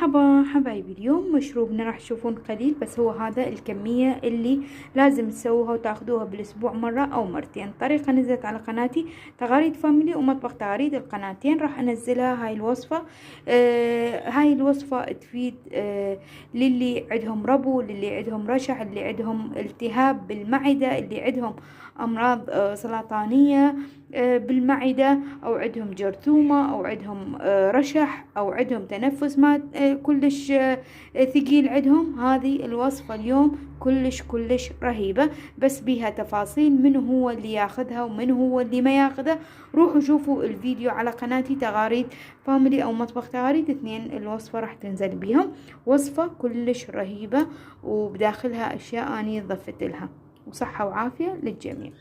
مرحبا حبايبي، اليوم مشروبنا راح تشوفون قليل، بس هو هذا الكمية اللي لازم تسووها وتاخذوها بالاسبوع مرة او مرتين. طريقة نزلت على قناتي تغاريد فاميلي ومطبخ تغاريد، القناتين راح انزلها هاي الوصفة. هاي الوصفة تفيد للي عندهم ربو، للي عندهم رشح، اللي عندهم التهاب بالمعدة، اللي عندهم امراض سرطانية بالمعدة، او عندهم جرثومة، او عندهم رشح، او عندهم تنفس ما كلش ثقيل عندهم. هذه الوصفة اليوم كلش رهيبة، بس بيها تفاصيل من هو اللي ياخذها ومن هو اللي ما ياخذها. روحوا شوفوا الفيديو على قناتي تغاريد فاميلي او مطبخ تغاريد اثنين، الوصفة راح تنزل بيهم. وصفة كلش رهيبة وبداخلها اشياء اني ضفت لها، وصحة وعافية للجميع.